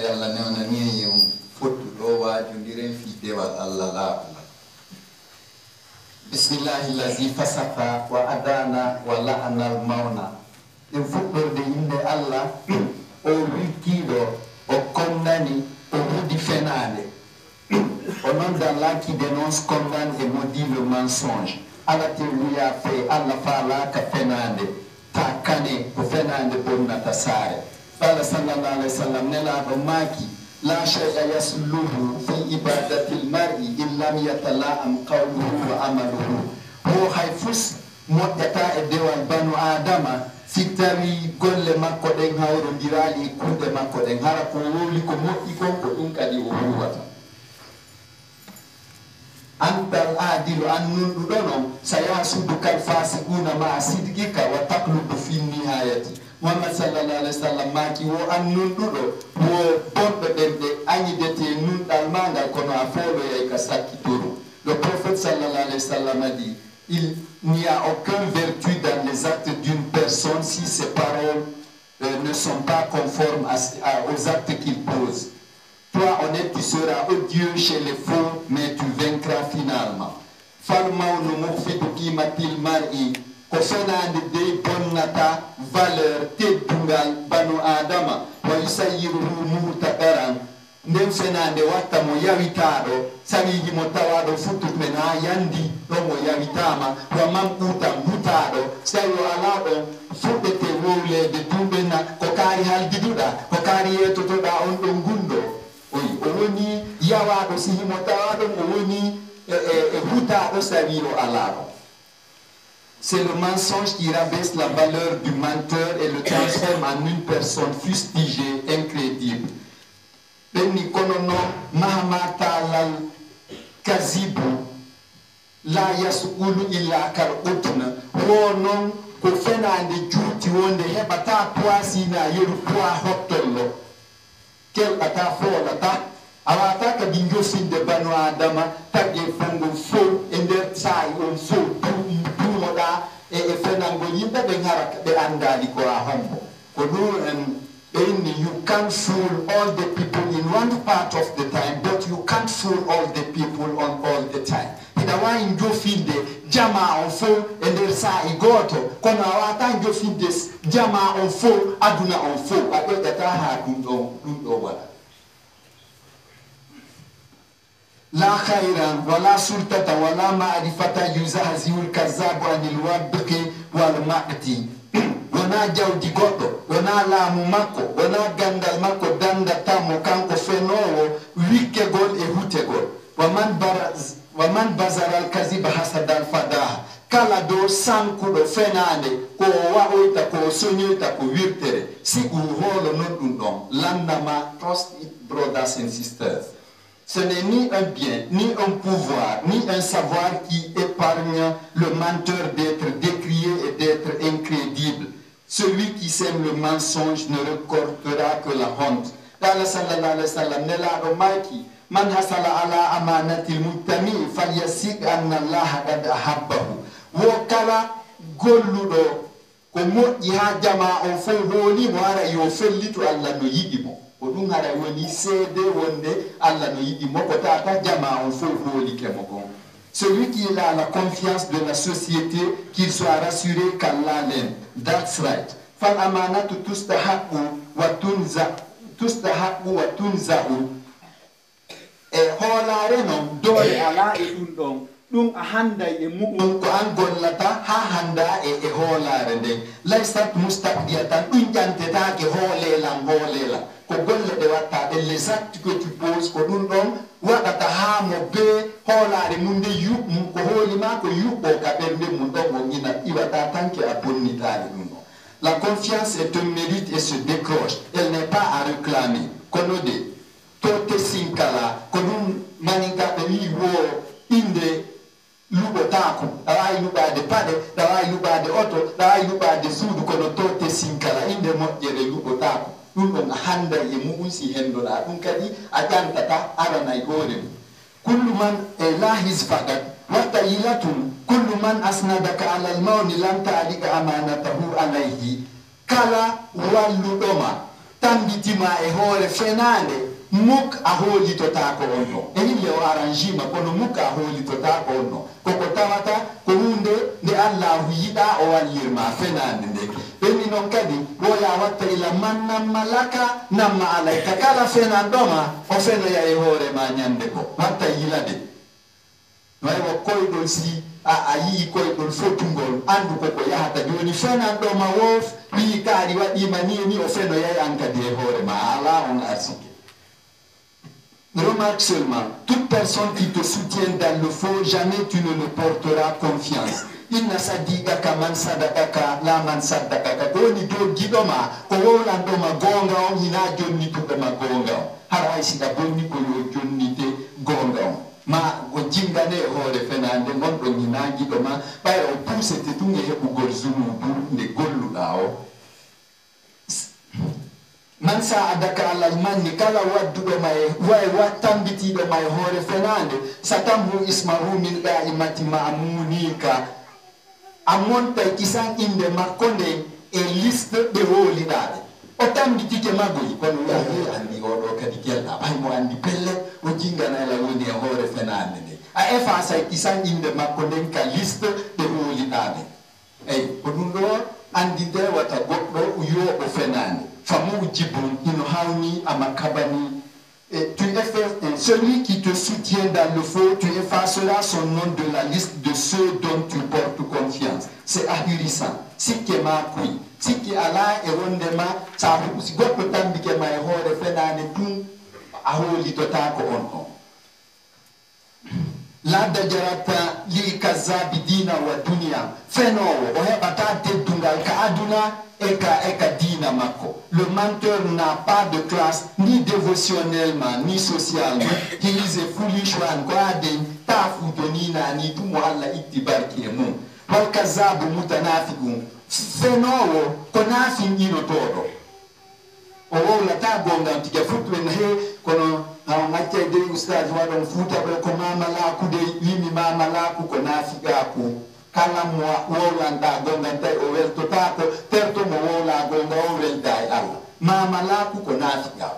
yalla newna ni yum fottu do waajundiren fi dewal Allah laabla bismillahi allazi fasafa wa adana wa la'ana al-mauna en fuɗɗorde inde Allah o wikkiɗo o condani o wudi fenade au nom d'Allah qui dénonce, condamne et maudit le mensonge. Allah te luya fe Allah fala ka fenande ta kane ko fenande bonna tasare qala sallallahu alaihi wasallam nela do maki la shay'a yasluhu fi ibadati al-mar'i illa yatala'am qawluhu wa amaluhu ho hayfus modata e dewal banu adama si tawi golle makko den hawrondirali kuude makko den hara ko woli ko moƴƴi kon ko ɗum kadi o huwata antal adilu an nunɗuɗono sayasudu kal fasikuna ma sidqika wa taqlubu fi nihayati Muhammad sallallahu alaihi wasallam maki wo an nunɗuɗo wo bonɓe ɓen ɓe añidete nunɗal magal kono a foloyay ka sakkitoro. Le prophète sallallahu alayhi wa sallam a dit il n'y a aucune vertu dans les actes d'une personne si ses paroles ne sont pas conformes aux actes qu'il pose. Toi, honnête, tu seras odieux chez les faux, mais tu vaincras finalement. Falmaunu mukhfidu qimatil mar'i ko fenande dey bonnata valeur teddungal banu adama wa yusayyiruhu muhtaqaran nden fenande watta mo yawitaɗo sawiji mo tawaɗo futtut men ha yandi ɗo mo yawitama wa man ɓuutam hutaɗo so tawi o ala ɗon fuɗɗete wowlede duɓena ko kaari haldiduɗa ko kaari yetotoɗa on ɗon gundo oyi o woni yawaɗo sihi mo tawaɗon o woni hutaɗo so tawi o ala ɗon. C'est le mensonge qui rabaisse la valeur du menteur et le transforme en une personne fustigée, incrédible. Benni konono mahama talal kazibu la yasulu illa kal utna wonon ko fenande juuti wonde hebata poisina yeru poa hottollo kel ata folata awata ka dingo finde banu adama tagge fango fo e nder sai on fo dumoda e fenango yimbe be ngara be andali ko a hombo ko do you can't fool all the people in one part of the time, but you can't fool all the people on all the time. Idawa injo finde jama on fo ender sa igoto kono awata injo finde jama on fo aduna on fo adoda ta ha dundo wala. La khairan wala sultata wala ma'rifata yuzahziul kazabu anil wadqi wal ma'ti. Wana jawdi goɗɗo wana laamu makko wana gandal makko dandatamo kanko fenowo wikkegol e hutegol wa man basaral kasiba hasadal fadaha kala dow sankuɗo fenande ko waɗoyta ko soñoyta ko wirtere sigu hoolo non ɗum ɗon landama. Trust it, brothers and sisters. Ce n'est ni un bien, ni un pouvoir, ni un savoir qui épargne le menteur d'être décrié et d'être incrédible. Celui qui sème le mensonge ne récoltera que la honte. Qala sallallahu alayhi wa sallam nelaɗo maki man hasala ala amanatil muttami falyasik anna allaha qad ahabbahu. Wo kala golluɗo ko moƴƴi ha jama on fo hoolimo ara yo fellitu Allah no yiɗi mo ko ɗum hara woni seede wonde Allah no yiɗi mo ko tata jama on fo hoolike mo gon. Celui qui a la confiance de la société, qu'il soit rassuré qu'Allah l'aime. That's right. Fal amanatu tustahaqqu wa tunza'u. E holare non dole ala e ɗum ɗon ɗum a handa e muɗum ko an gollata ha handa e holare nden laysat mustaqdiyatan ɗum ƴantetake hoolelan ko golle ɗe watta ɗe les actes que tu poses ko ɗum ɗon waɗata ha mo be hoolare mum nde yuɓmum ko hoolima ko yuɓɓo ka ɓernde mum ɗon mo ina iwata tanke a bonnitare ɗum ɗon. La confiance est un mérite et se décroche, elle n'est pas à réclamer. Kono de tote sinkala ko ɗum maninkaɓe wi wo inde luɓotako ɗawawi luɓade paɗe ɗawawi luɓade oto ɗawawi luɓade suudu kono tote sinkala inde moƴƴere luɓotako ɗum ɗon a handa e muɗum si hendoɗa ɗum kadi a ƴantata arana e hoore mum. Kullu man lahis fagat watta yilatum kullu man asnadaka alal mawni lam ta'liqa amanatahu alayhi. Kala walluɗoma tambitima e hore fenande muk a holi to tako onno e hille o arrangima kono muk a holi to tako onno koko tawata ko hunde nde Allah yida o wallirma fenande nde benni non kadi woya watta ila manna malaka namma alayka kala fenandoma o feno ya e hore ma nyande ko watta yilade no e wo koydol si a yi koydol fotungol andu ko yahata joni fenandoma wof bi kaari wadima ni o feno ya ankadi e hore ma ala on arsike. Remarque seulement, toute personne qui te soutient dans le faux, jamais tu ne le porteras confiance. Inna sadiqa kaman sadaqaka la man sadaqaka. Koni do gidoma, ko wola ndoma gonga on hina jonni to dama gonga. Haray sida bonni ko yo jonni te gonga. Ma go jingane hore fenande ngon do hina gidoma, bayro pousse te tunge hebu golzunu du ne gollu dao. Man sa'adaka ala almanni kala wadduɗo may wattambitiɗo may hoore fenande satamhu ismahu min da'imati ma'munika a monta kisan inde makko nde e liste ɓe woliɗaɓe o tambitike magoyi kono wiya andi oɗo kadi kelɗa ɓay mo andi pelle o jinganala woni e hoore fenande nde a effaçay kisan inde makko nden ka liste ɓe woliɗaɓe eyi ko ɗum ɗo andi nde wata goɗɗo yoɓo fenande Famujibun inhauni amakabani. Celui qui te soutient dans le faux, tu effaceras son nom de la liste de ceux dont tu portes confiance. C'est ahurissant. Si qui ma kui, si qui ala et rondema, ça vous si goto tambi ke ma hore fenane tun aholi totako on. La dajarata li kazabi dina wa dunia. Fenowo o hebata te dungal ka aduna eka dina mako. Le menteur n'a pas de classe, ni dévotionnellement, ni socialement. He is a foolish one. Kwade tafu donina ni tumo alla ittibarki emu. Wal kazabu mutanafikum. Fenowo konafin ino todo. O la ta gonga tike futwen he kono ngacce de ustaz wadon futa be ko mamala ku de yimi mamala ku konafika ku. Kala mo wolanda gonga tay o wel to tako terto mo wola gonga o wel dai Allah mama la ku ko nafika.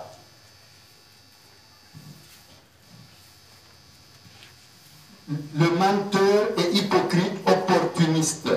Le menteur est hypocrite, opportuniste,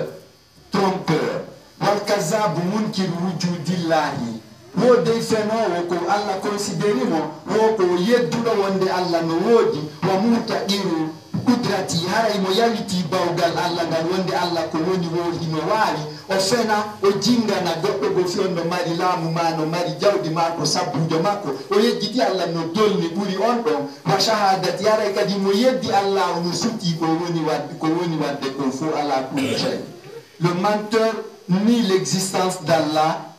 trompeur. Wal kazabu munkir wujudillahi. Wo de feno ko Allah considéri mo wo ko yeddudo wonde Allah no wodi wa muta iru kudrati haray mo yaliti bawgal Allah ngal wonde Allah ko woni wodi no waali o fena o jingana goddo go fiondo mari laamu ma no mari jawdi ma ko sabbujo makko o yejjiti Allah no dolni buri on don wa shahadati haray kadi mo yeddi Allah no sutti ko woni wadde ko fu ala kulli shay. Le menteur nie l'existence d'Allah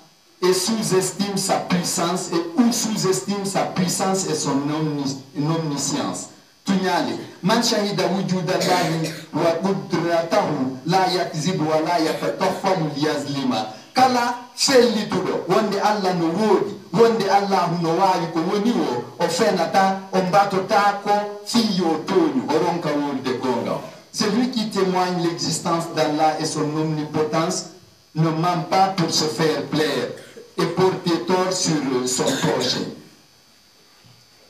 et sous-estime sa puissance ou sous-estime sa puissance et son omniscience. Tunyali man shahida wujudallahi wa qudratahu la yakzibu wa la yatataffalu liyazlima. Kala fellitudo wonde Allah no wodi wonde Allah no wawi ko woni o fenata o mbatota ko fiyo tonu o ronka wolde gonga. Celui qui témoigne l'existence d'Allah et son omnipotence ne ment pas pour se faire plaire et porter tort sur son projet.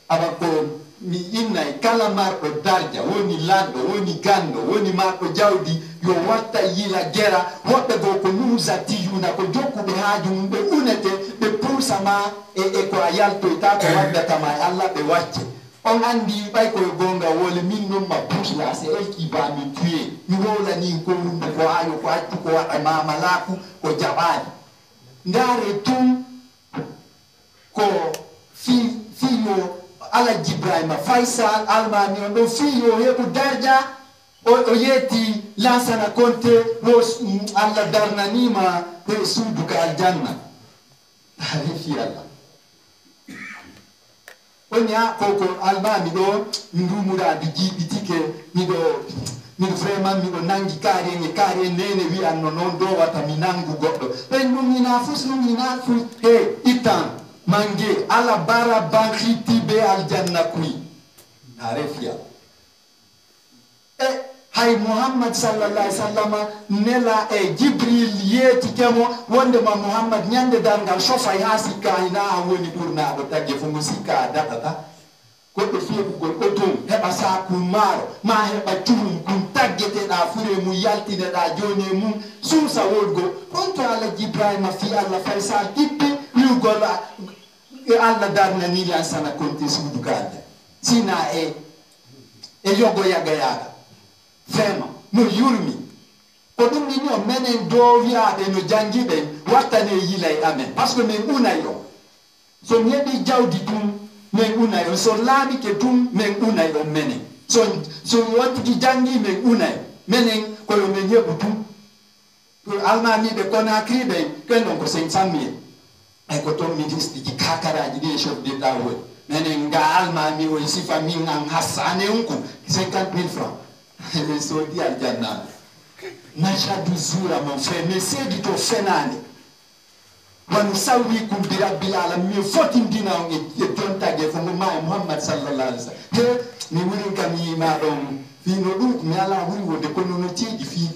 Abako mi innay kala marɗo darja woni lanɗo woni gando woni marɗo jawdi yo watta yila gera woɓɓe go ko nusati yuna ko jokkuɓe haaju mum ɓe unete ɓe pursama e ko a yaltoyta ko waddatama e Allah ɓe wacce on andi ɓay koye gonga wole min noon ma bousla c'est elle qui va me tuer mi wolani ko hunde ko ayo ko accu ko waɗa mamalaku ko jaɓani ndaare tum ko fiyo Alaji Ibrahima Faisal Almami on ɗo fiyo heɓu darja o yetti Lansana Conté wo Allah darnanima e suudu ka aljanna refi Allah on ya koko Almami ɗo mi ndumuɗaɓe jiɓitike miɗo vraiment miɗo nangi kaare nene wiyanno noon do wata mi nangu goɗɗo ɓen ɗum ina fus he ittan mange ala bara bankhiti be aljanna kui na refia e hay Muhammad sallallahu alaihi wasallam nela e Jibril yeti kemo wonde ma Muhammad nyande dangal shofay hasika ina woni burna do tagge fu musika datata ko do febu gol odum heba sa ku maro ma heba tum kun taggete da fure mu yaltine da jone mu sumsa wodgo onto ala Jibril fi Allah faisal tippi yu gola Allah darna ni la sana konti sudu gade sina e yogo yaga vraiment no yurmi ko dum ni no menen do wiade no jangibe watane yilay amen parce que men unayo so nyebi jawdi tum men unayo so labi ke tum men unayo menen so wati jangi men unayo menen ko yo men yebu tum almani be Conakry be kendo ko 500,000 e ko to ministre di kakaraji de chef d'état wo menen ga almani o si famille ngam hasane unku 50,000 francs le sodi aljanna nashadu zura mon frère mais c'est du to fenane wan sawi kum bi rabbil alamin fotin dina ngi tonta ge fo Muhammad sallallahu alaihi wasallam ni wuri kam yi ma don fi no dum mi ala wuri wonde ko no tiji fi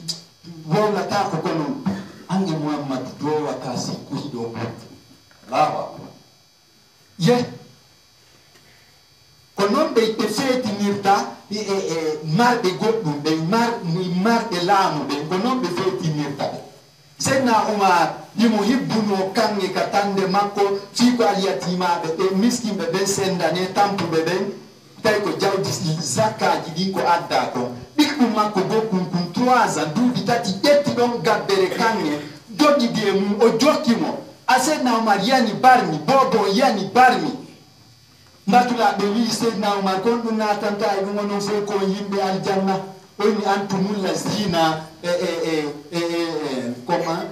wala ta ko kono ange Muhammad do wata si ku do lawa ye ko non be te feti mirta marɓe goɗɗum ɓe marɓe laamu ɓe ko noon ɓe fewtinirta ɓe seydna oumar yimo hibbuno kanŋe ka tande makko fii ko aliyatimaɓe ɓe miskimɓe ɓen sendane tampuɓe ɓen tawi ko jawdi zakkaji ɗin ko adda kon ɓiɗɗum makko gokkum kum 3 ans duuɓi tati ƴetti ɗon gabbere kanŋe joƴƴidi e mum o jokkimo a seydna oumar yani barmi bobo yani barmi mbatulaɓe wi seydna oumar kon ɗum natanta e ɗum onon fof ko yimɓe aljanna oyni antumulla zina comment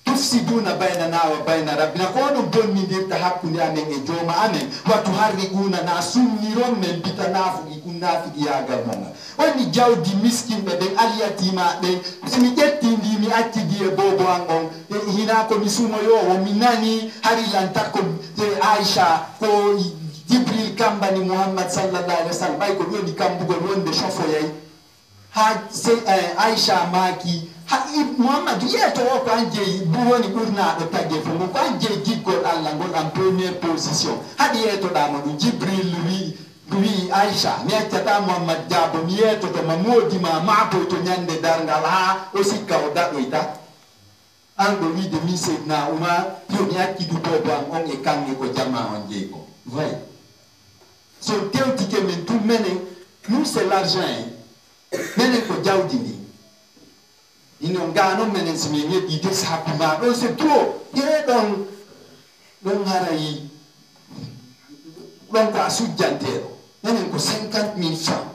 tufsiduna baynana wa bayna rabbina ko onon bonnidirta hakkude amen e jooma amen wattu harriquna na sumniron men bita nafuɗi kum nafiɗi yagal monga wonni jawdi miskinɓe ɓen aliyatima ɓen somi ƴetti ndi mi accidi e bobo an on hina komi sumoyowo mi nani hari lantakko Aisha ko Jibril kambani Muhammad sallallahu alaihi wasallam ɓay ko ɗoni kambugol wonde sofoyay ha Aisha maki Muhammad yeto o ko an jeeyi woni ɓurnaɗo tagge fo ko an jeeyi jiggol Allah ngol en première position haɗi yetoɗama ɗum Jibril wi Aisha mi accata Muhammad Diabo mi yetoto ma modima makoy to ñande dargal ha o sikka o daɗoyta an ɗo wiide mi seydna Oumar yo mi accidu bobo an on e kanŋe ko jama on jeeyi ko voy so tewtike men tout menen nous c'est l'argent menen ko jawdi ndi ino ngano menen simi yeɗi de sapuma ɗon c'est trop ɗon harayi ɗon ko a sujjanteɗo menen ko 50,000 francs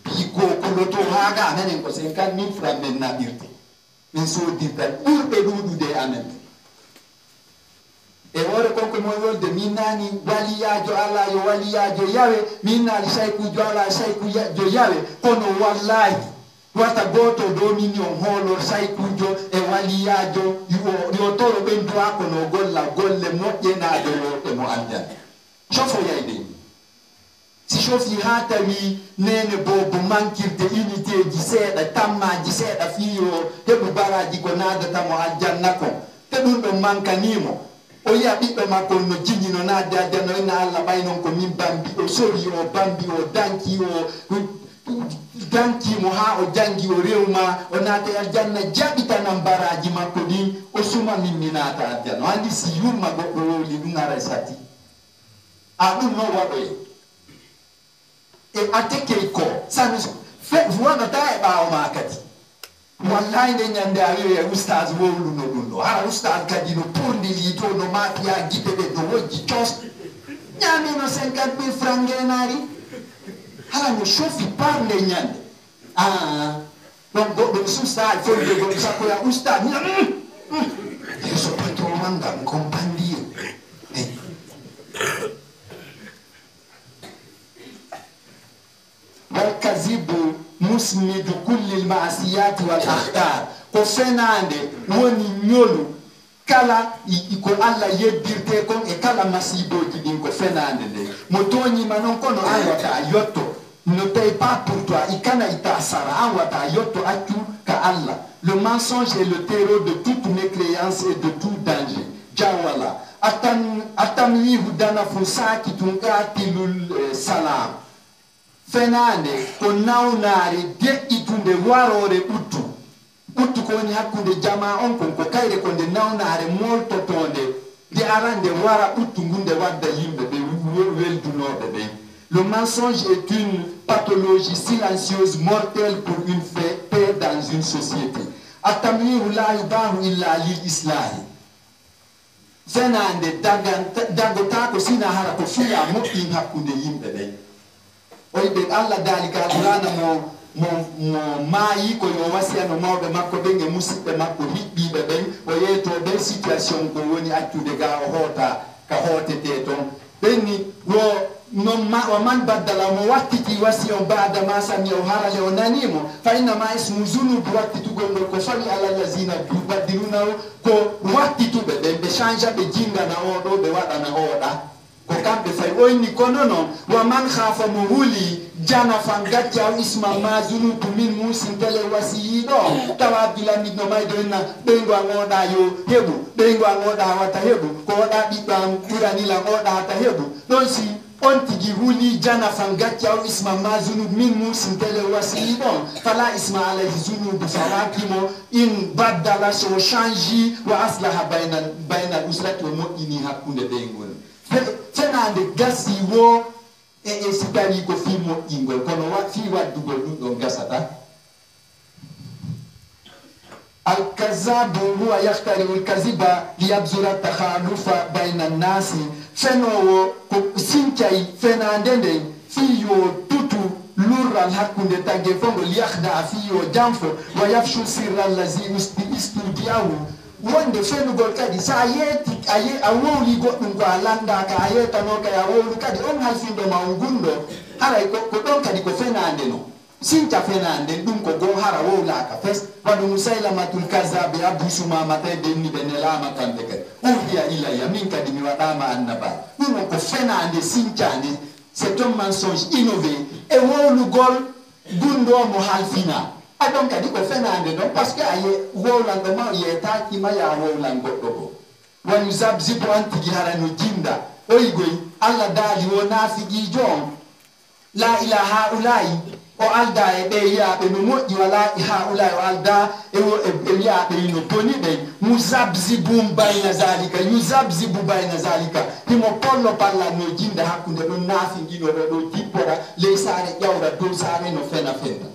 biko ko loto haga menen ko 50,000 francs men naɓirte min sodirta ɓurɓe ɗuɗude amen e wore konko moy wolde min nani waliyajo ala yo waliyajo yawe min nani saykujo ala saykujo yawe kono wallahi wata goto do min on holo saykujo e waliyajo yo toro ɓen duwa kono golla golle moƴƴe naade woɗe mo aljanna sofo yayde si sofi ha tawi nene bobo mankirde unité ji seeɗa tammaji seeɗa fiyo heɓu baraji ko nadatamo aljanna kon te ɗum ɗon mankanimo o yiya ɓiɗɗo makko no jiñi no naade aljanna o ina Allah ɓay noon ko min bambi o sori o bambi o danki o dankimo ha o jangi o rewma o naata aljanna jaɓitanan baraji makko ɗin o suma min mi naata aljanna o andi si yumma goɗɗo wowli ɗum ara sati a ɗum noon waɗoye e a tekkey ko sami wonata e ɓaawo ma kadi wallahi nde ñande a wiyoye oustage wowluno ɗum ɗo hara oustage kadi no purdili to no mafiya guiɓe ɓe no wojji cos ñamino 50,000 francs ngenari hala no sofi parle ñande ɗon goɗɗo mi susta folde goɗɗo sakkoya oustage yeso patron mangam compagnie والكذب مسند كل المعصيات والأخطار ko fenande woni nyolu kala iko alla yeddirte kon e kala masiboji din ko fenande de mo toni manon kono an wata yotto ne paye pas pour toi ikana ita sara an wata yotto accu ka alla. Le mensonge est le terreau de toute mécréance et de tout danger. Jawala atamli hudana fusaki tungatilul salam fenande ko nawnare de itunde warore uttu ko ni hakkunde jama on kon ko kayre ko de nawnare molto tonde de arande wara uttu ngunde wadda yimbe be weldunobe be. Le mensonge est une pathologie silencieuse mortelle pour une paix dans une société. Atamiru la yubahu illa lil islahi fenande dagota ko sina hara ko fiya moƴƴin hakkunde yimɓe ɓen oyɓe allah dalika alqurana mo maayi ko yo wasiyano mawɓe makko ɓen e musidɓe makko hiɓɓiɓe ɓen o yeeto ɓen situation ko woni accude ga o hoota ka hootete toon ɓenni wo wa man baddala mo wattiti wasi on bada ma sami o harale o nanimo fa innama ismu zunubu wattitugol ngol ko fawi ala lazina yubaddiluna ko wattituɓe ɓe ɓe changea ɓe jingana oɗo ɓe waɗana oɗa ko kamɓe fay oyni kono noon wa man hafa mo huli jana fan gacci aw isma ma zunubu min musintele wasiyiɗo tawa abdoulamid no maydo enna ɓeygo an oɗa yo heɓu ɓeygo an oɗa wata heɓu ko oɗa ɓiɗɗo an ɓuranilan oɗa hata heɓu ɗon si on tigi huli jana fan gacci aw isma ma zunub min musintele wasiyiɗon fala isma alayhi zunubu fawakimo in baddala so changi wa aslaha baynal usrati o moƴƴini hakkunde ɓeygol fenande gasi wo e si tawi ko fi moƴƴingol kono fi waddugol ɗum ɗon gasata. Al-kazabu huwa yahtariu al-kaziba liyabzura takhalufa bayna nnasi fenowo ko sincay fenande nden fiyo tutu lurral hakkunde tagge fongo liyahda fiyo janfo wa yafshu sirra allazi istudiyahu wonde fenugol kadi sa yeeti a wowli goɗɗum ko a landaka a yetano kay a wowli kadi on halfindo ma gunɗo haray ko ɗon kadi ko fenande no sinca fenande ɗum ko go hara wowlaka fes waɗu musailamatul kazabe abu sumamata e denniɓe nelama kamɓe kadi uhiya ilayya min kadi mi waɗama annaba ɗum on ko fenande sincande c'est un mensonge innové e wowlugol gunɗo mo halfina aɗon kadi ko fenande ɗon par ce que aye wowlanɗo ma yetakima ya wowlan goɗɗo ko wani zabzibo an tigi hara no jinda oygoy allah daali wo naafiqijo on la ila haulayi o alda e ɓe yiyaɓe no moƴƴi wala haulayi o alda e wiyaɓe no boni ɓen muzabzibum bayna zalika yuzabzibu bayna zalika himo pollo palla no jinda hakkude ɗon naafiqinoɗo ɗo jippora ley saare ƴawra dow saare no fena fenta.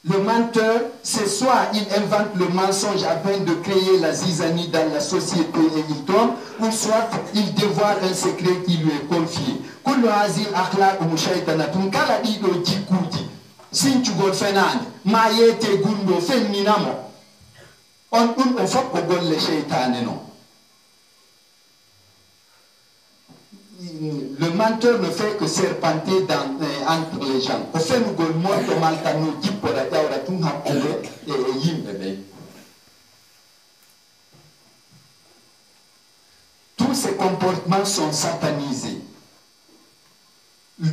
Le menteur, c'est soit il invente le mensonge afin de créer la zizanie dans la société et il tombe, ou soit il dévoile un secret qui lui est confié. Kullu hazil akhlaqu shaytanatun kala ɗiɗo jikkuji sincugol fenande ma yete gundo femminamo on ɗum o fof ko golle sheytane non. Le menteur ne fait que serpenter entre les gens. Au fait, nous montrons maltano jippora ƴawra tun hakkude e yimɓe ɓe. Tous ces comportements sont satanisés.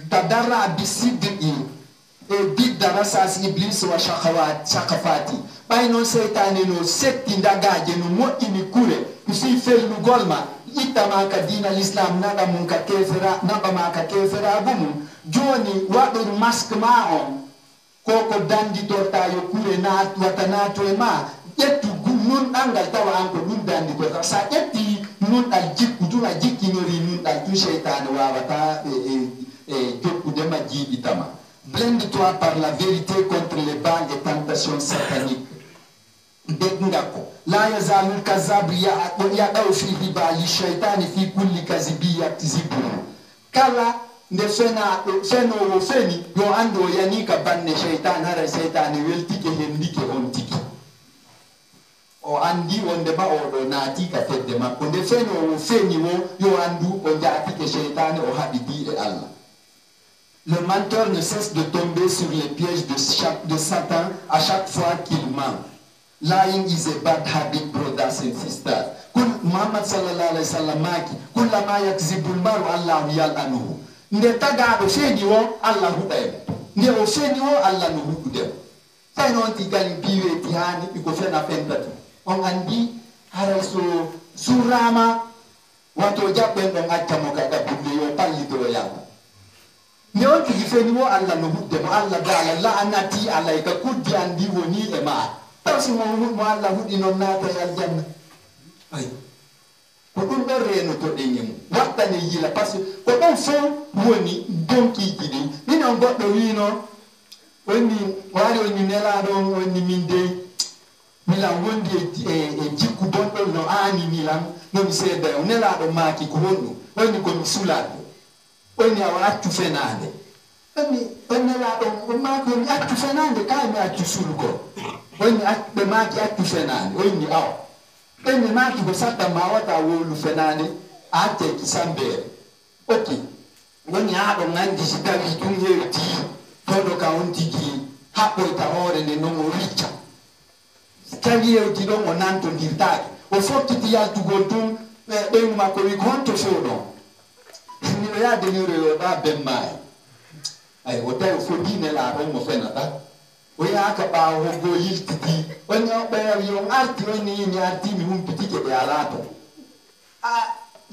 Tadarra bisid'i e bidda rasas iblis wa shakafati. Ɓay noon seytane no setti ndagaje no moƴƴini kure fi fellugol ma ittama ka dina l'islam naɗa mum ka kefera naɓama ka keferagu mum joni waɗor masque ma on koko danditorta yo kure wata nato e ma ƴettu nunɗal ngal tawa an ko ɗum danditorta sa ƴetti nunɗal jikku tun a jikkinori nunɗal tun cheytane wawata jokkude ma jiiɓitama. Blende-toi par la vérité contre les balles et tentations sataniques. Degngako la yazalul kazabu yaɗaw fi riba li shaytani fi kulli kazibiyati ziburu kala nde fenowo feni yo ando yani ka banne shaytan hara shaytani weltike hendike on tiki o andi wonde ma oɗo naati ka fedde makko nde fenowo feni wo yo andu o jaatike shaytani o haɓidi e Allah. Le menteur ne cesse de tomber sur les pièges de Satan à chaque fois qu'il ment. Lying is a bad habit, brothers and sisters. Muhammad sallallahu alaihi wasallam maki kullama yakzibul maru Allahu yal'anuhu. Nde tagado fedi wo Allah hudem. Nde o fedi wo Allah no hudem. Sai non ti gali biwe ti hani ko fena fentatu. On andi haraso surama wato jabben don acca mo kada bunde yo palli do yalla. Nde on ti fedi wo Allah no hudem. Allah dala la anati alayka kuddi andi woni e ma. Tawsi mo Allah hudi non nata yal janna. Ay ko ɗum ɗon reno to ɗeñemu wattane yila par ce que ko ɗon fof woni donkiji ɗin min on goɗɗo wino onni wari onni nelaɗon onni min dey milan wondi e jikku bonɗon no ani milan nomi seeda o nelaɗo maaki ko honɗum onni komi sulaɗo onni awa accu fenade onni on nelaɗo maaki omi accu fenade kay mi accu sulgo onni ɓe maaki accu fenade onni awa ɓenne maaki ko satta ma wata wolu fenade a teki sambere ok woni haɗo nandi si tawi ɗum hewti toɗo ka on tigi haɓɓoyta hoore nde non o ricca tawi hewti ɗon o nantodirtaki o fokkiti yaltugol tun ɓeygu makko wi ko honto fewɗon miɗo yadeniro yo ɗa bemmaye ay o tawi o fodine laaɗon mo fenata o yaaka ɓaawo hoggo yiltiti on ɓeyawi on arti on ni yimi artimi humpitike ɓe alato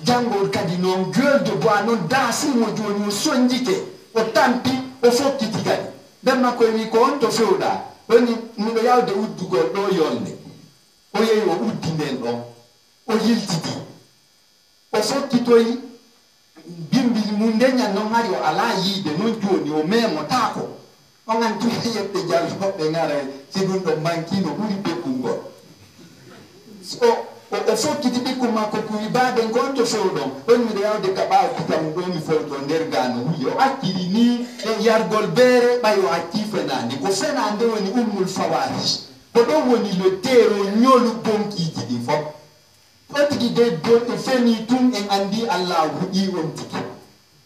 janngol kadi noon gueule de bois noon daasimo joni o soñjike o tampi o fokkiti kadi nden makko wi ko on to fewɗa ɗoni miɗo yawde uddugol ɗo yolde o yehi o uddi nden ɗon o yiltiti o fokkitoyi bimbi mum ndeñan noon hari o ala yiide noon joni o memotako on an tuɓe yebɓe jalloɓe gara si ɗum ɗo mankino ɓuri bekkungol o fokkiti ɓikkum makko ko wi baden kon to fewɗon on miɗo yawde ka ɓaawo pitam ɗo mi fewto nder gano huyi o acciri ni e yargol beere ɓay o acci fenande ko fenande woni ummul fawahish ko ɗon woni le tero ñolu bonkiji ɗi fof o tigi de don e feni tun en andi Allah huɗi on tigi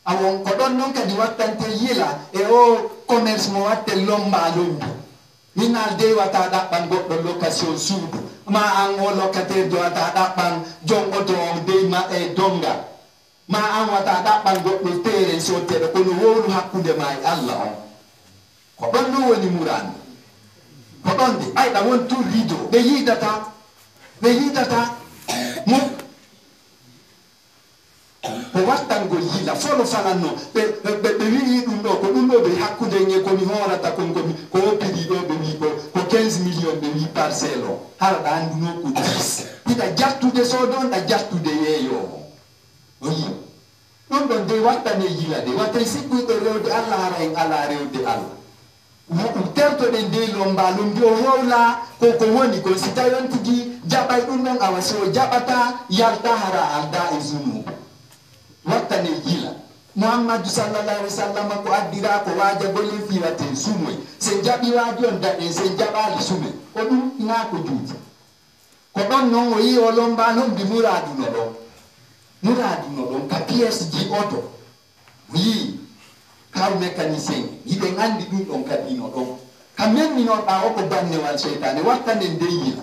awon ko ɗon noon kadi wattante yila e o commerce mo watte lomba lombi minal de wata ɗaɓɓan goɗɗo location suudu ma an o locataire do wata ɗaɓɓan jon oto on dey ma e donga ma an wata ɗaɓɓan goɗɗo tere sotteɗo kono wowlu hakkude ma e Allah on ko ɗon ɗum woni murande ko ɗon de ayɗa won tout rideau ɓe yidata muk ko wattangol yila folo falanno ɓe wii ɗum ɗo ko ɗum ɗo ɓe hakkude nge komi horata kon komi ko woppidi ɗo ɓe wi ko 15 millions ɓe wi parcelle o hara ɗa anduno ko 10 ɗiɗa jattude soɗon ɗa jattude yeeyomo o yi ɗum ɗon de wattane yila de wattay sikkuyɗo rewde Allah hara en ala rewde Allah tertoɗen de lomba lombi o howla koko woni kon si tawi on tigi jaɓay ɗum ɗon awa so jaɓata yalta hara alda e zunu wattane yila Muhammadu sallallahu alaihi wasallam ko addira ko waaja golle fiwate sumoy se jaɓi waaji on daɗen se jaɓali sume ko ɗum ina ko juuti ko ɗon noon o yi o lomba lombi muraduno ɗon ka pièce ji oto o yi kaw mécanicien yiɗen andi ɗum ɗon kadino ɗon ka memminoɗa o ko bannewal seytane wattane nde yila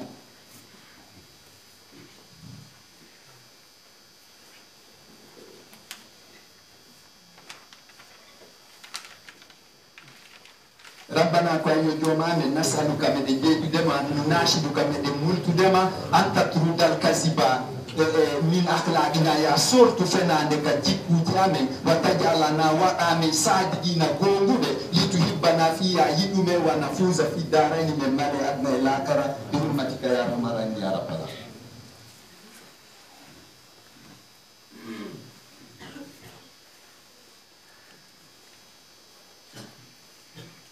ربنا كوي جوما من نسألك من الجيد دما نناشدك من الملك دما أن تطرد الكذب من أخلاقنا يا صورت فنانك جيكو جامن وتجعلنا وآمن صادقين قومون لتحبنا فيها يدوم ونفوز في الدارين من مال أدنى الآخرة بحرمتك يا رحمن يا رب العالمين.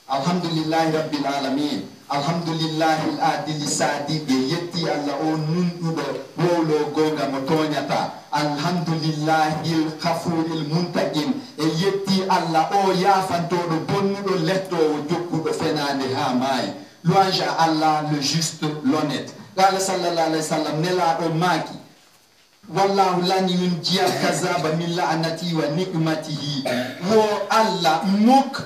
Alhamdulillahi Rabbil Alamin. Alhamdulillahi al-adil sadiq yetti Allah o nunɗuɗo wowlo gonga mo toñata. Alhamdulillahi al-ghafuril muntaqim e yetti Allah o yafantoɗo bonnuɗo lettowo jokkuɗo fenande ha maayi. Louange à Allah le juste, l'honnête. Qala sallallahu alayhi wa sallam nelaɗo maaki wallahu lan yunjiya kazaba min la'nati wa nikmatihi wo Allah muk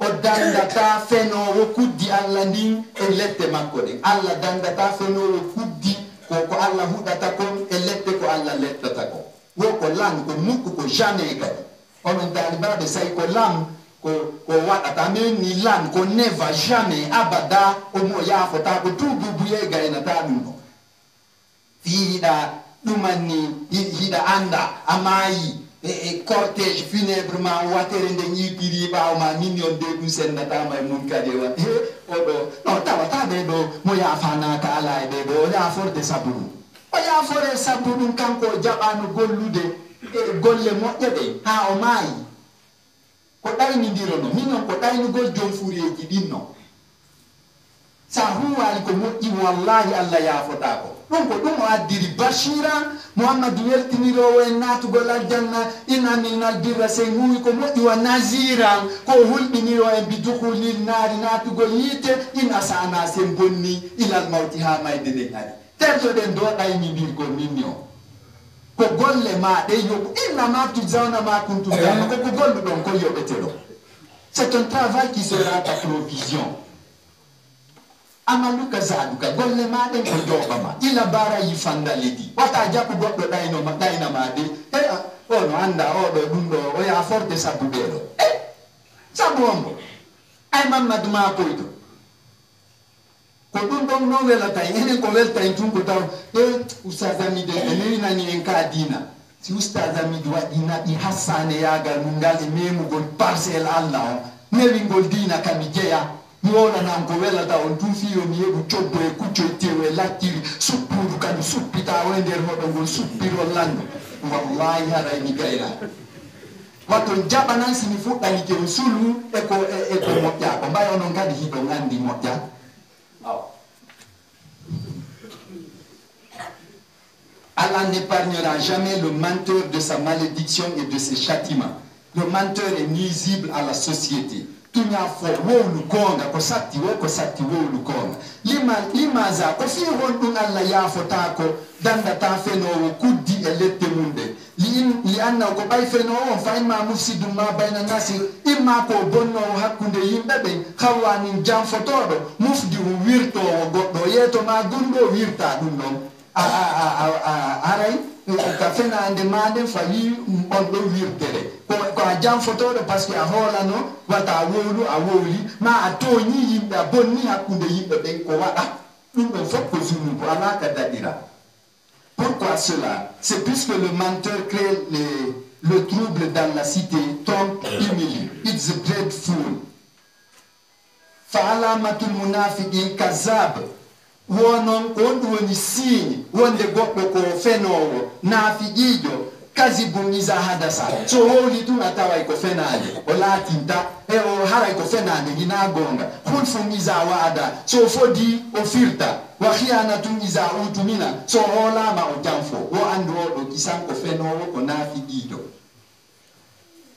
o dandata fenowo kuddi Allah ndin e lette makko ɗen. Allah dandata fenowo kuddi ko Allah huɗata kon e lette ko Allah lettata kon. Wo ko lan ko mukko ko jamais kadi. Onon talibaɓe say ko lan ko waɗata men ni lan ko neva jamais abada omo yafota ko tububuye gaynata ɗum ɗo. Hiɗa ɗumanni hiɗa anda amayi cortège funèbre ma watere nde ñiɓiri ɓawo ma million de ɗum sendatama e mum kadi wa oɗo non tawataɓe ɗo mo yafanaka ala e ɓe ɗo o yaforde sabu ɗum o yafore sabu ɗum kanko o jaɓano gollude e golle moƴƴe ɗe ha o maayi ko ɗaynidirono minon ko ɗaynugol jom fureji ɗin non sa huwali ko moƴƴi wallahi Allah yafotako ɗum ko ɗum o addiri bashira Muhammadu weltinirowo en natugol aljanna in aminal birra sey huwi ko moƴƴi wa naziran ko hulɓiniro en bi duhulil naari natugol yiite in asana sen bonni ilal mawti ha mayde nden ari tertoɗen do ɗaynidirgol minni o ko golle ma ɗe yoɓu inna ma tujawna ma kuntum dama koko golluɗon ko yoɓeteɗo c'est un travail qui sera ta provision amaluka zaduka golle ma ɗen ko joɓama ila bara yi fanda leydi wata jaɓu goɗɗo ɗaynama de ono anda oɗo ɗum ɗo o ya forte sabu ɓeɗo sabu ombo ay Mamadou ma koyto ko ɗum ɗon no welata enen ko welta en tun ko taw oustaz Amide e newinani en ka dina si oustaz Amide waɗi naɓi hassane yagal mum ngal e memugol parcelle Allah o newingol dina kami jeeya mi wonanan ko welata on tun fiyo mi yeɓu cobbo e kucco e tew e lattiri suppuru kadi suppita o e nder hoɗo ngol suppirol landu wallahi haray mi gayna watto jaɓanan simi fuɗɗani ke sulu eko moƴƴa ko mbay onon kadi hiɗon andi moƴƴa Allah n'épargnera jamais le menteur de sa malédiction et de ses châtiments. Le menteur est nuisible à la société. Tunya fo wolu gonga ko satti wolu gonga limaza ko fi hon Allah ya fota ko dandata fenowo kuddi e lette munde li anna ko bay fenowo fa imma mufsidum ma bayna nasi imma ko bonnowo hakkunde yimɓe ɓen khawani jam fotoɗo mufdi wirtowo goɗɗo yeto ma gundo wirta ɗum ɗon aray ka fenande maɗen fawi on ɗo wirtere ko a jam fotoɗo par ce que a hoolano wata a wowlu a wowli ma a toñi yimɓe a bonni hakkunde yimɓe ɓen ko waɗa ɗum ɗon fof ko zunubu ala ka daɗira. Pourquoi cela? C'est puisque le menteur crée le trouble dans la cité, trompe, humilie. It's a dreadful. Fa alamatul munafiqin kazab. Wonon ko woni signe wonde goɗɗo ko fenowo naafiqijo kasibum isa hadasa so howli tun a taway ko fenade o laatinta e o haray ko fenade gina gonga hulfum isa waada so fodi o firta wa khiyanatun isa utumina so hoolama o janfo o andu oɗo kisan ko fenowo ko naafiqijo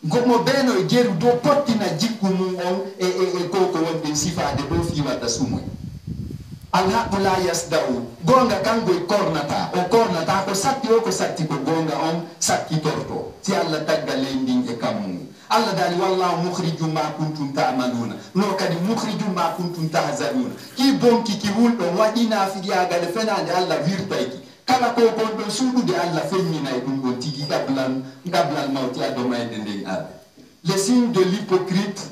gomo beno e jeru do pottina jikku mum on e koko wonde sifade do fiwata sumoy alhaqu la yasda'u gonga kango e kornata o kornata ko satti ko gonga on sakkitorto si Allah tagga lendin e kammu Allah dali wallahu mukhrijum ma kuntum ta'maluna no kadi mukhrijum ma kuntum tahzanuna ki bonki ki wulɗo waɗina fiyagal fenande Allah wirtayki kala ko gonɗon suuɗude Allah femmina e ɗum ɗon tigi ɗablal mawti adomayde nden arde. Les signes de l'hypocrite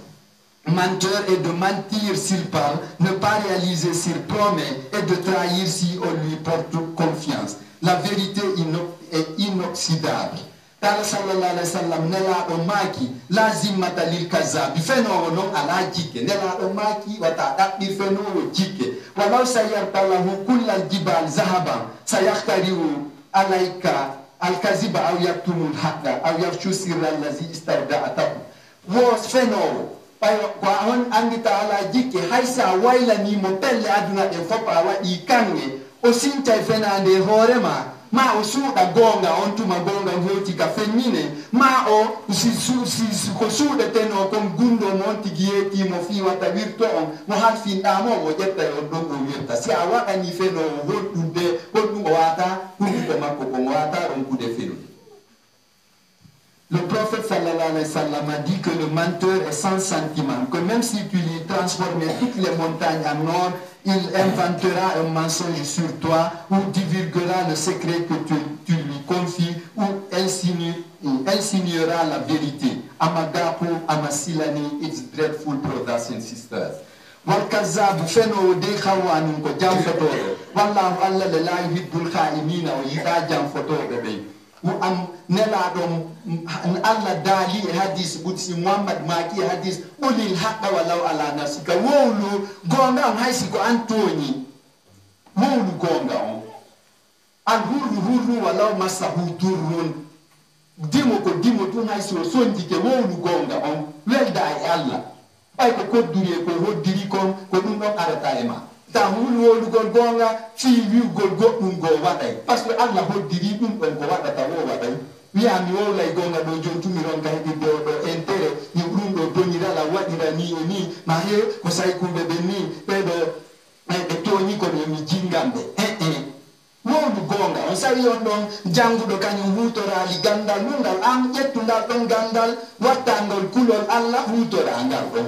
menteur est de mentir s'il parle, ne pas réaliser s'il promet et de trahir si on lui porte confiance. La vérité est inoxydable. Tala sallallahu alayhi wa sallam nelaɗo maki la zimmata lil kazabi fenowo noon ala jikke nelaɗo maki wata ɗaɓɓir fenowo jikke walaw sayartalahu kullal jibal zahaban sayahtariu alayka alkaziba aw yaktumu lhaqqa aw yafshu sirra allazi istarda'atahu wo fenowo ko on andita ala jikke haysa waylanimo pelle aduna ɗen fof a waɗi kange o sincay fenande hoorema ma o suuɗa gonga on tuma gonga hoti ka femmine ma o ko suuɗeteno kon gundo mo on tigi yettimo fiwata wirto on mo halfinɗamo mo ƴetta on ɗon o wirta si a waɗani fenowo honɗum o wata hunduko makko ko mo wata on kude fenude. Le prophète sallallahu alayhi wa sallam a dit que le menteur est sans sentiment, que même si tu lui transformais toutes les montagnes en or, il inventera un mensonge sur toi ou divulguera le secret que tu lui confies ou insinuera la vérité. Amagapu, Amasilani, it's dreadful, brothers and sisters. والكذاب فنو دي خوان كو جام فتو والله الله لا يحب الخائنين ويدا جام فتو بي وام نلا دوم الله دالي حديث قدسي محمد ماكي حديث قولي الحق ولو على نفسك وولو غونغا هايسيكو انتوني وولو غونغا الهر ولو مسه درون ديمو تو هايسو سونديكي وولو غونغا ويلدا الله ay ko kodduri ko hoddiri kon ko dum don arata e ma ta wulu gol gonga fi wi gol goddum go waday parce que Allah hoddiri dum don ko wadata wo waday wi ami wo lay gonga do jontumi ron kay di do entere ni dum do donira la wadira ni ma he ko say kumbe be ni be do e to ni ko mi jingambe wolu gonga on sawi on don jangudo kanyum hutora li gandal nundal am yettundal don gandal wattangol kulol Allah hutora ngal do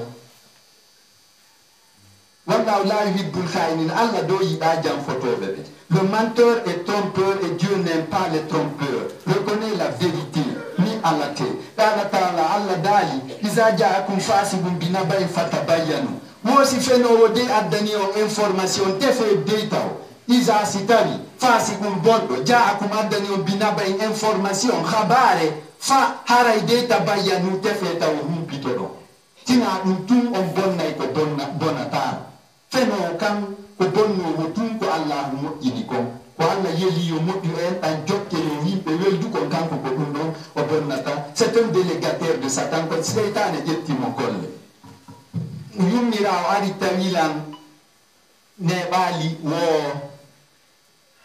wallahu la yuhibbul kha'inin Allah do yida jam fotobe be. Le menteur est trompeur et Dieu n'aime pas les trompeurs. Reconnais la vérité ni Allah te Allah dali iza ja'akum fasibun binaba'in fatabayyanu mo si feno wode addani o information te fe data iza sitari fasibun bondo ja'akum addani o binaba'in information khabare fa haray data bayyanu te fe taw humpitodo tina dum tum on bonnay ko bonata feno kam ko bonno wotum ko Allah moƴƴini kon ko Allah yeli yo moƴƴu en tan jokke yo yimɓe weldu kon kanko ko ɗum ɗon o bonnata c'est un délégataire de Satan ko seytane ƴettimo golle yummira o ari tawilan neɓali wo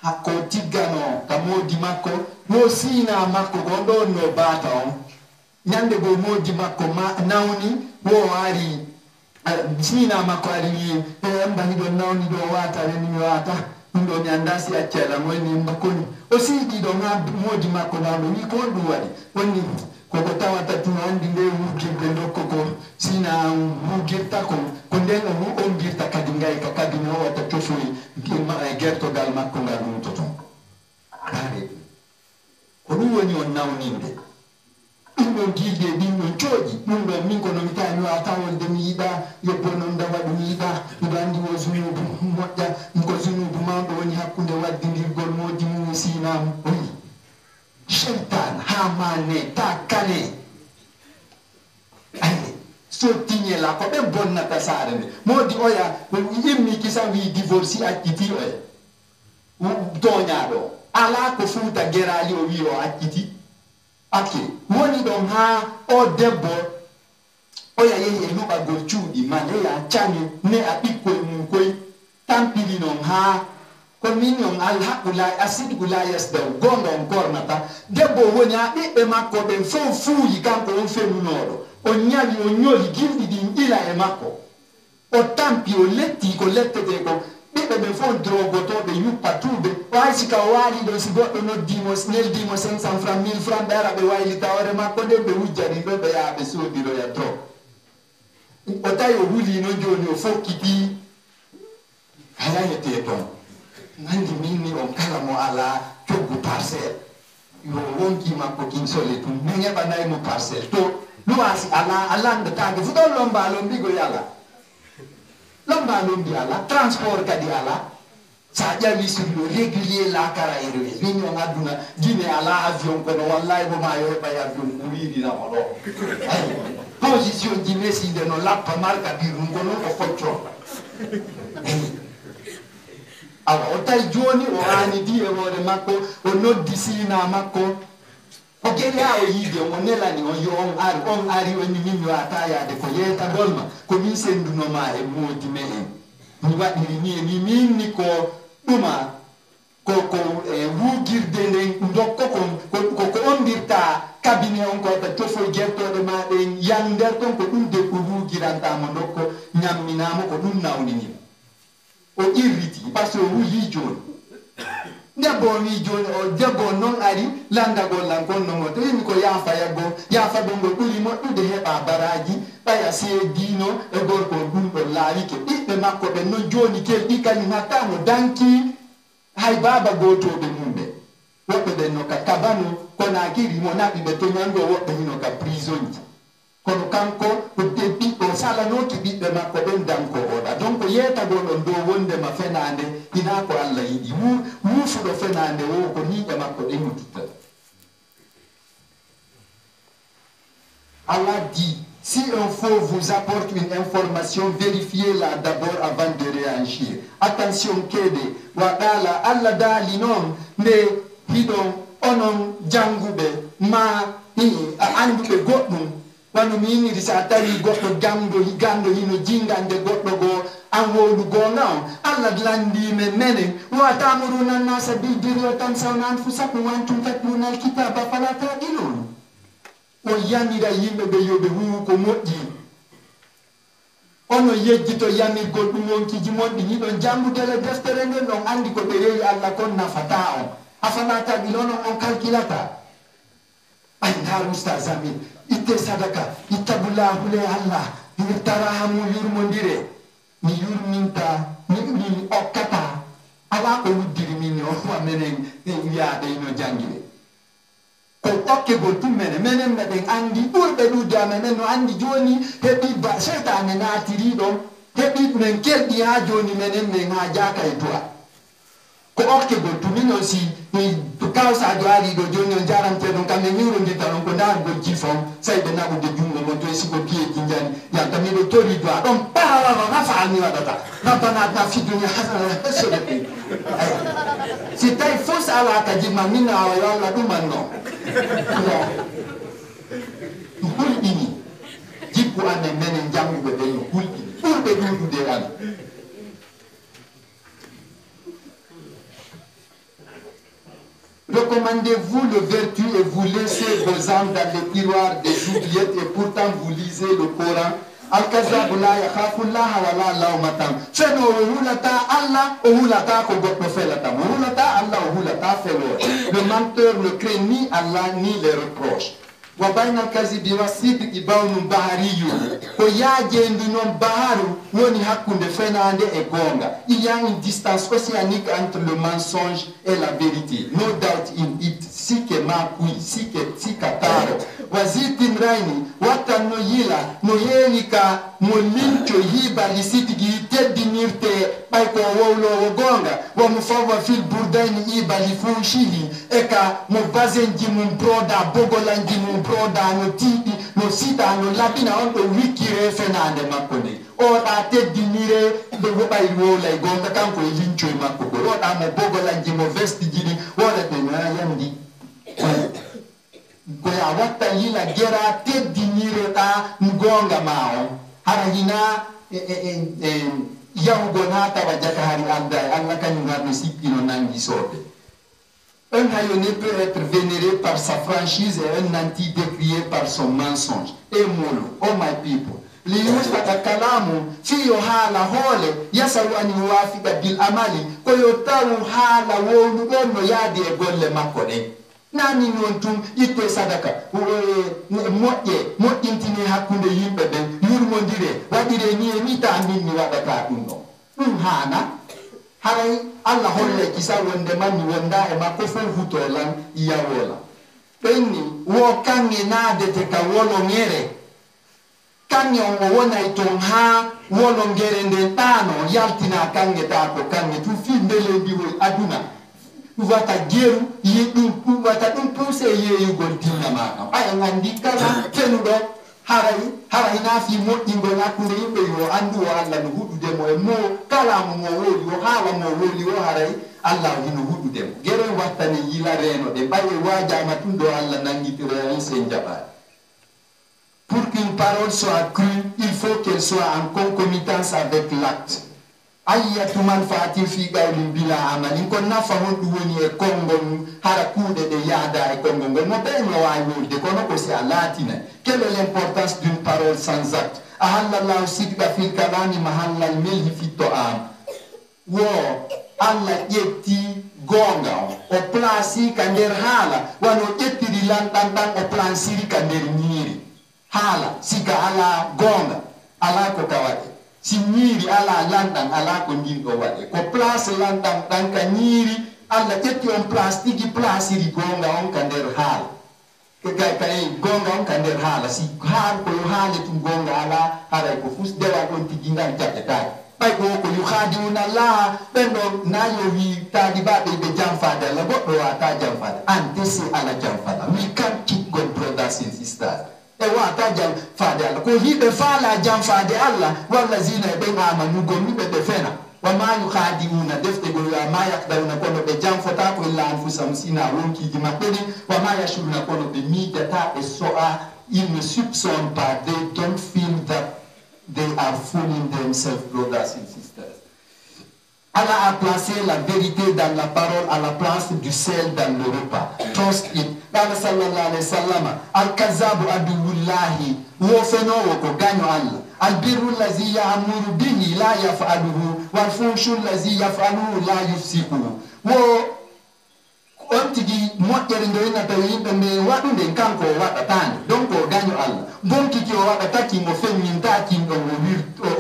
hakko tiggano ka modi makko mo sina makko gon ɗon no bata on ñande go modi makko nawni wo ari sina makko ari wi mbani ɗon nawni ɗo wata reni mi wata ɗum ɗo mi anda si accela moyni mbakkoni o siidi ɗo ha modi makko nawɗo wi ko ɗum waɗi wonni koko tawata tuma andi nde wurgirde dokko ko sina wurgirta ko nden o girta kadi ngayka kadi no wata tofoyi gertogal makko ngal ɗum toton are ko ɗum woni on nawninde ɗum ɗon gilde ɗin ɗon cooƴi ɗum ɗon min kono mi tawi mi wata wolde mi yiɗa yebbo noon dawa ɗum yiɗa miɗo andi wo zunubu moƴƴa ko zunubu mawɗo woni hakkude waddidirgol modi mum sinamu oyi cheytan ha mane ta kane ayi so tiñela ko ɓe bonnata saare nde modi oya immi kisan wi divorci acciti oya toñaɗo ala ko fuuta gerali o wi o acciti ake woni ɗon ha o debbo oya yehi e luɓagol cuuɗi man eya cañi ne a ɓikkoy mum koy tampiri noon ha ko min on alhaqu la asidgu la yasdaw gonga on kornata debbo woni ha ɓiɓɓe makko ɓen fof fuuyi kanko on fenunoɗo o ñawi o ñoli gilɗi ɗin ila e makko o tampi o letti ko lettete ko ɓiɓɓe ɓe fof drogotoɓe yuppa tuɓe o hay sika o waali ɗo si goɗɗo noddimo neldimo 500 francs 1000 francs ɓe ara ɓe waylita hoore makko nden ɓe wujjani ɗo ɓe yaha ɓe sodiroya drog o tawi o hulino joni o fokkiti hayayete toon nandi minni on kala mo ala coggu parcelle yo wonki makko kinsole tum mi heɓanaymo parcelle to luwasi ala landetake fu ɗon lomba lombigo yala lomba lombi ala transport kadi ala sa ƴawi sur le régulier lakara airways min on adduna guine ala avion kono wallahi bo ma yo heɓay avion ko wirinamo ɗo position ji meside no lappa marka birum kono ko foccota awa o tawi joni o anidi e hoore makko o noddi sina makko o geri ha o yiide o nelani on yo on ari woni min mi wata yaade ko yeetagol ma ko min sendunoma e moodi me en mi waɗiri ni e ni minni ko ɗuma ko wugirde nden dokko ko ondirta cabinet on ko tofoy gertoɗe ma ɗen yan nder ton ko ɗum de ko wugirantamo dokko ñamminamo ko ɗum nawninimo o irriti par ce que o wuyi joni Debbo wi joni o debbo non ari landagol lan konno mo to yimi ko yafa go ngol ɓuri moƴƴude heɓa baraji ɓaya seedino e gorko ɗum ɗo laawike ɓiɓɓe makko ɓe non joni kelɗi kañum hatta mo danki hay baba gotoɓe mumɓe woɓɓe ɓe no ka kabano Konakiri mo naɓi ɓe to ñango woɓɓe hino ka prison ji kono kanko ko de ɓiɓɓe o salanoki ɓiɓɓe makko ɓen danko oɗa donc yeetagol on dow wondema fenande ina ko Allah yiɗi wuufuɗo fenande wo ko niiƴe makko ɗen mututta. Allah dit, si un faux vous apporte une information, vérifiez-la d'abord avant de réagir. Attention kede waɗala Allah daali noon nde hiɗon onon janguɓe ma anduɓe goɗɗum wano mi yiniri sa tawi goɗɗo gando hino jingande goɗɗo go an wowlu gonga on Allah landime menen wa ta'muruna an-nasa bil birri wa tansawna anfusakum wa antum tatluna al-kitaba fala ta'qilun. O yamira yimɓe ɓe yoɓe huwu ko moƴƴi ono yejjito yamirgol ɗum wonkiji monɗi hiɗon jangudele deftere nden on andi ko ɓe rewi Allah kon nafata on afala ta'qiluna on kalkilata ay ndar ustaz amin itte sadaka ittagula hule Allah tarahamu yurmodire mi yurminta mi okkata ala ko wuddiri min o menen wiyaɓe ino jangire ko okkegol tummene menen meɗen andi ɓurɓe ɗude amen no andi joni heɓi ba seytane naatiri ɗon heɓi men kelɗi ha joni menen men ha jaka e duwa ko okkegol tumin aussi kawsajo ari ɗo joni on jaranteɗon kamɓe ñurodita ɗon ko dargol jifon sayɓe naɓude jungo mon to e siko piyeji jani yanta miɗo tori doa ɗon ɓarawano nafa mi waɗata rabbanatna fi dunia hasana sodeɓe si tawi fos ala ka jimma min awa yo Allah ɗuman non ɗum hulɗini jikku amen menen janguɓe ɓe no hulɗini ɓurɓe ɗuɗude an. Recommandez-vous le vertu et vous laissez vos âmes dans les tiroirs des oubliettes et pourtant vous lisez le Coran. Al-Kazabu la yakhafullaha wa la lawmatan. Feno hulata Allah o hulata ko goɗɗo felata mo hulata Allah o hulata felo. Le menteur ne craint ni Allah ni les reproches. Wa bayna al-kazibi wa sidqi bawnun bahariyun. Ko yaajendu non baharu woni hakkunde fenande e gonga. Il y a une distance océanique entre le mensonge et la vérité. No doubt in it. Sike makui, sike taro. Wazitin raini, watan no yila, no helika, mo lincho hiba lisitigi teddinirte ɓay ko wowlowo gonga. Wa mufawa fil burdaini iba li fushihi. Eka mo bazenji mum broda, bogolanji mum broda, no tiɗi, no sita, no labina on ɗo wikkire fenande makko nde. Oɗa teddinire ɓe woɓay wowlay gonga kanko e lincho e makko ko. Oɗa mo bogolanji mo vestiji ɗi, woɗa ɓe no yandi. Koya watta yila gera teddinire ɗa gonga ma on hara hina yahugo na tawa jaka hari alda e Allah kañum garno sippino nangi soɓe. Un haillonné peut être vénéré par sa franchise et un nanti décrié par son mensonge. Et molo, oh my people, liyusfaka kalamu fiyo haala hoole yasaru an yuwafiqa bil amali koyo tawu haala wowluɗon no yaadi e golle makko ɗen. Nani non tum itte sadaka moƴƴintini hakkunde yimɓe ɓen yurmodire waɗire ni e mita min mi waɗata ɗum ɗo ɗum hana haray Allah holle kisa wonde manmi wonda e makko fof hutolan yawola ɓenni wo kanŋe naadete ka wolongere kanŋe on o wonay toon ha wolongere nden ɗano yaltina kanŋe ta ko kanŋe tum fi ndele mbiwoy aduna wata geru yiɗum wata ɗum poussé yeyugol dinna makam aya gandi kala fenuɗo haray nafi moƴƴingol hakkude yimɓe yo andu o Allah no huɗudemo e mo kalamu mo woli o haala mo woli o haray Allah hino huɗudemo gere wattane yila reno ɗe ɓaye wajama tun ɗo Allah nangitira se jaɓani. Pour qu'une parole soit crue, il faut qu'elle soit en concomitance avec l'acte. Ayyatu manfaatin fi qawlin bila amalin ko nafa hon ɗum woni e konngol hara kuuɗe ɗe yaada e konngol ngol mo ɓe no wawi wolde kono ko si a laatina. Quelle est l'importance d'une parole sans acte? Ahallallahu sidqa fil kalami mahallal melhi fi to'am. Wo Allah yetti gonga o plasi kander hala wano yetti di lantan o plansiri kander nyiri hala sika ala gonga ala ko kawade si nyiri ala lantan ala ko ndindo wade ko place lantan dan ka nyiri Allah yetti on plastiki plasiri gonga on kander hala kay gonga on kander hala si har ko hala tu gonga ala ko fus dewa on tiginga jatte tay bay ko yu khadiuna la bendo na yo wi tadi ba be jamfada la goddo wa ta jamfada and this is ala jamfada we can't keep good brothers and sisters e wa ta jamfada ko hibe fala jamfada Allah wallazina bayna amanu gommi be defena wa ma yu khadiuna defte go ya ma yakdauna ko be jamfata ko illa anfusam sina wonki di makedi wa ma yashuruna ko be mi data e soa ils ne soupçonnent pas, they don't feel that they are fooling themselves, brothers and sisters. Allah a placé la vérité dans la parole à la place du sel dans le repas. Trust it. Allah sallallahu alayhi wa sallam. Al-kazabu aduwullahi. Wofeno woko ganyo Allah. Al-birru lazi ya'amuru bihi la yaf'aluhu. Wal-funshu lazi yaf'aluhu la yufsikuhu. Wo ontigi moƴƴere ndo innata yimɓe mbe waɗude kanko o waɗatande donc o gaño Allah bonkiki o waɗataki mo femmintakii ɗo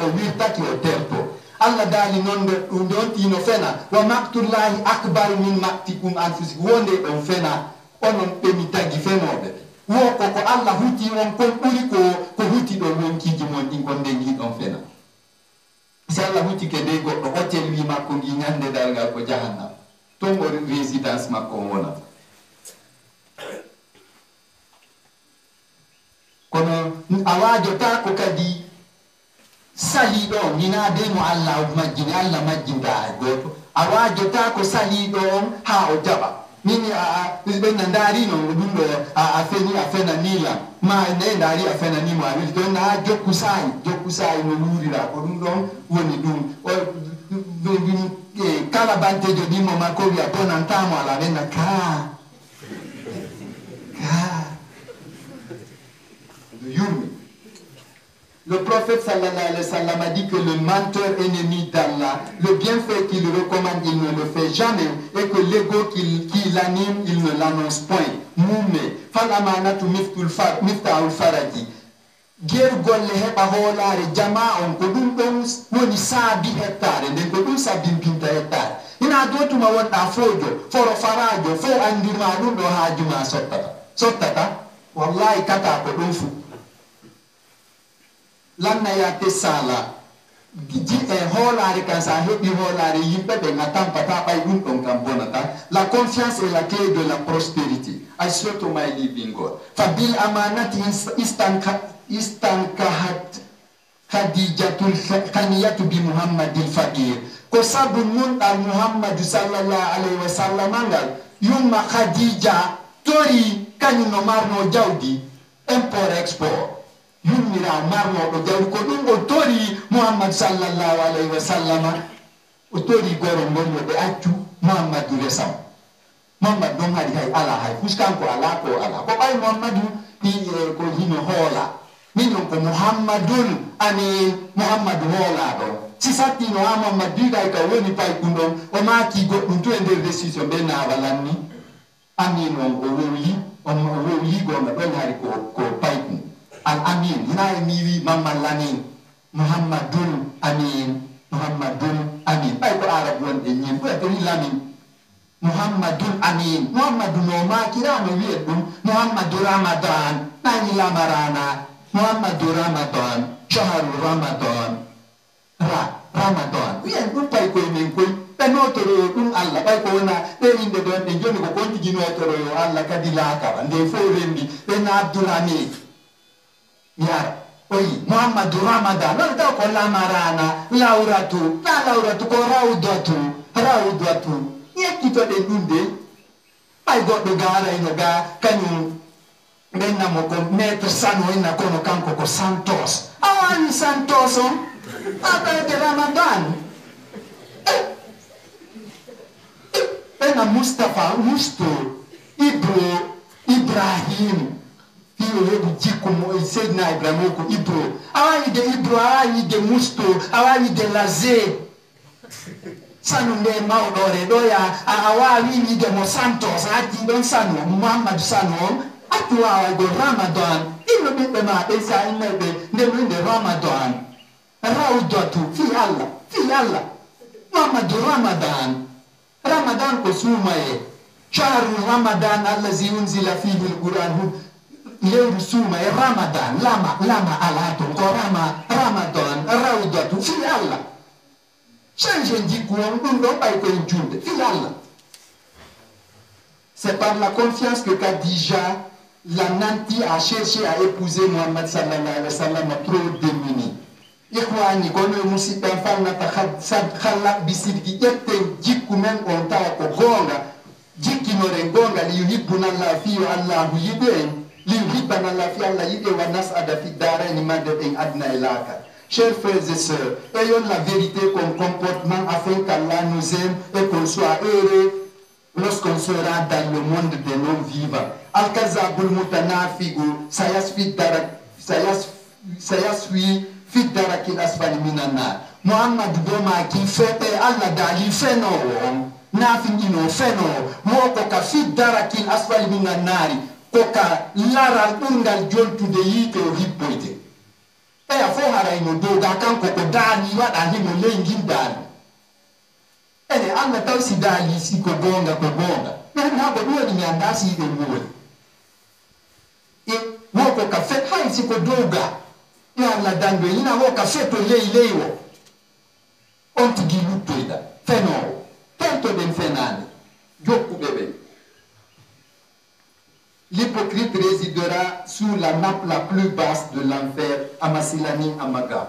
o wirtaki o terto Allah daali noon nde ontino fena wa maktullahi akbaru min maktikum anfusikum wonde ɗon fena onon ɓemi tagi fenoɓe wo koko Allah huti on kon ɓuri ko huti ɗon wonkiji mon ɗin kon nde giɗon fena si Allah hutike nde goɗɗo hotel wi makko gi ñande dalgal ko jahannam ton o résidence makko wona kono a waajota ko kadi saliɗo minademo Allah majjini Allah majjinta hay goto a waajota ko saliɗo on ha o jaɓa mini ɓenna darino ɗum ɗo a feni a fena nila ma ne dari a fena nimo a wili to na jokku sayi no luurira ko ɗum ɗon woni ɗum kala bantejo dimo makko wi'a bonantamo ala renna ka yurmi. Le prophète sallallahu alayhi wa sallam a dit que le menteur ennemi d'Allah, le bienfait qu'il recommande, il ne le fait jamais, et que l'ego qui l'anime, il ne l'annonce point. Mume, falamanatu miftahul faraji. Ger golle heɓa hoolare jama on ko ɗum ɗon woni saabi hettare nden ko ɗum sabimpinta hettare ina dotuma wonɗa fojo foro farajo fo andirma ɗum ɗo haajuma sottata wallahi kata ko ɗum fu lannayate sala hoolare kan sa heɓi hoolare yimɓe ɓe a tampata ɓay ɗum ɗon kam bonata. La confiance est la clé de la prospérité. I swear to my living God. Fabil amanati istankahat Khadijatul Kaniyatu bi Muhammadil Faqir. Ko sabu munɗal Muhammadu sallallahu alayhi wa sallam ngal yumma Khadija tori kañum no marno jawdi import export yummira marnoɗo jawdi ko ɗum o tori Muhammadu sallallahu alayhi wa sallam o tori goro ngol ɓe accu Muhammadu resam Muhammadu ɗon haɗi hay ala hay fuskanko ala ko ala ko ɓay Muhammadu ko hino hoola minon ko Muhammadun amin Muhammadu hoolaɗo si sattino ha Muhammadu biɗay ka woni pay ɗum ɗon o maaki goɗɗum to e nder décision ɓe nawalanni amin on o wowi gonga ɗon hari ko pay ɗum al amin hina e mi wi mammal amin Muhammadun amin Muhammadun amin ɓay ko arab wonɗe ñin ɓoyateni lamin Muhammadun amin Muhammadu no makira no wiye ɗum Muhammadu Ramadan nani lamarana Muhammadu Ramadan shahru Ramadan Ramadan wiyen ɗum pay koye men koy ɓe notoroyo ɗum Allah ɓay ko wona ɓe yimɓe ɗon ɓe joni ko kontigi notoroyo Allah kadi laakara nde fo rendi ɓen Abdourahmane yara oyi Muhammadu Ramadan non taw ko lamarana lawratu na lawratu ko rawdatu yekkitoɗen ɗum de ɓay goɗɗo garayno ga kañum ɓennamo ko maître Sano inna kono kanko ko Santos a wani Santos on aɓayde Ramadan ɓenna Moustapha Musto Ibrahim fiyo heɓi jikku mo Seydina Ibrahima ko Ibro a wani de Ibro a wani de Musto a wani de Lazé sanu nde mawɗore ɗo ya a wawi widemo Santos atti ɗon sanu Mouhamadou Sanu on atti wawaygo Ramadan inno ɓiɓɓe maɓe sa innoɓe nde winde Ramadan rawdatu fi Allah Mouhamadou Ramadan ko sumaye shahru Ramadan allazi unzila fihi alquran lewru sumaye Ramadan lama alato ko Ramadan rawdatu fi Allah change jikku on ɗum ɗo ɓay koye julde fi Allah. C'est par la confiance que Khadija, la nanti, a cherché à épouser Muhammad sallallahu alayhi wa sallam trop démuni. Ikhwani kono musidɓe falnata khalla bisidki ƴetten jikku men on tawa ko gonga jikkinoren gonga li yuhibbuna Allah fi Allahu yiɗi en li yuhibbana Allah fi Allah yiɗi wa nas'ada fi darayni madde en adna e laaka. Chers frères et sœurs, ayons la vérité comme comportement afin qu'Allah nous aime et qu'on soit heureux lorsqu'on sera dans le monde des non-vivants. Al-Kazabul Mutanafigu, sayasfi fi darakil asfali minannar. Muhammad Goma qui fait Allah dali feno, nafin ino feno, moko ka fi darakil asfali minannari, koka laral ungal joltu de yite o hippoite. Eya fo harayno doga kanko ko daali waɗa himo lengin daali ene Allah taw si daali si ko gonga men ha ko ɗuwaɗi mi anda si ɗe woni e woko ka fet hay si ko doga e Allah dango ina wo ka feto ley o on tigi luttoyɗa fenowo tentoɗen fenade jokkuɓe ɓen. L'hypocrite résidera sous la nappe la plus basse de l'enfer, Amasilani Amaga.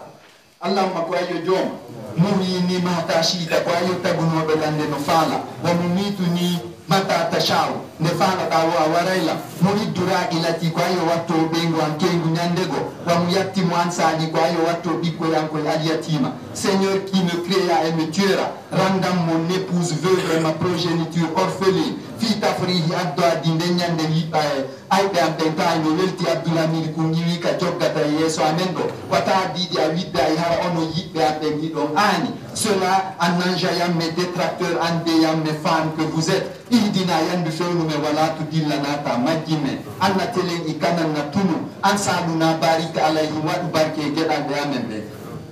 Allah makwayo jom, muhi ni matashida kwayo taguno belande no fala, wa mumitu ni mata tashaw, ne fala dawa waraila, muhi dura ilati kwayo wato bengo ankengu nyandego, wa muyati mwansani kwayo wato biko yanko aliatima. Seigneur qui me créa et me tuera, rendant mon épouse veuve et ma progéniture orpheline. Fita frihi addoa di ndenyande yiɓae ayɓe am ɓen ta no welti Abdoulamid ko ñiwi ka joggata yeeso amen ɗo wata diɗi a widde ay hara ono yiɓɓe am ɓen ɗiɗon ani cela en enjayant mes détracteurs andeyam mes fans que vous êtes ihdina yandu fewnume wala to dillanata majji men anna telen i kananna tunu an saluna barika alayhim waɗu barke geɗalɓe amen ɓe.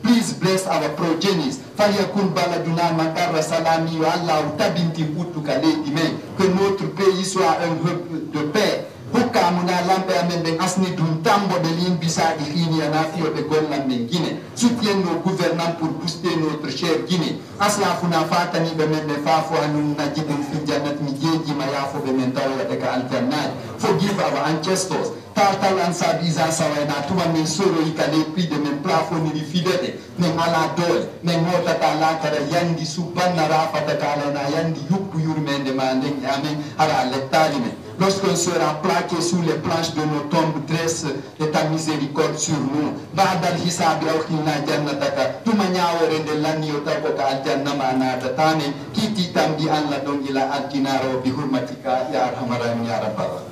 Please bless our progenies. Falyakun baladuna makarra salami wa Allah tabinti butu kaledi men. Que notre pays soit un peuple de paix. Hukka muna lambe amen ben asni dun tambo de limbisa di khini anafi obe gollan men Guinée. Soutiens nos gouvernants pour booster notre chère Guinée. Asla funa fatani be men fafo anun najibun fi jannat mi jeji ma yafo be men tawla de ka alternate. Forgive our ancestors. Tal ansabiza sawena tuma men soro ikale pri de men plafoni di fidete men ala dole men mota ta kara yandi subanna rafata kala na yandi yuppu yurmende ma ndeng amen ara lettali men. Lorsqu'on sera plaqué sous les planches de nos tombes, dresse de ta miséricorde sur nous. Ba'dal hisabi awkhilna jannataka tuma nyawore de lanni otako ka aljanna mana tatane kiti tambi Allah don ila altinaro bi hurmatika ya arhamar ya rabbal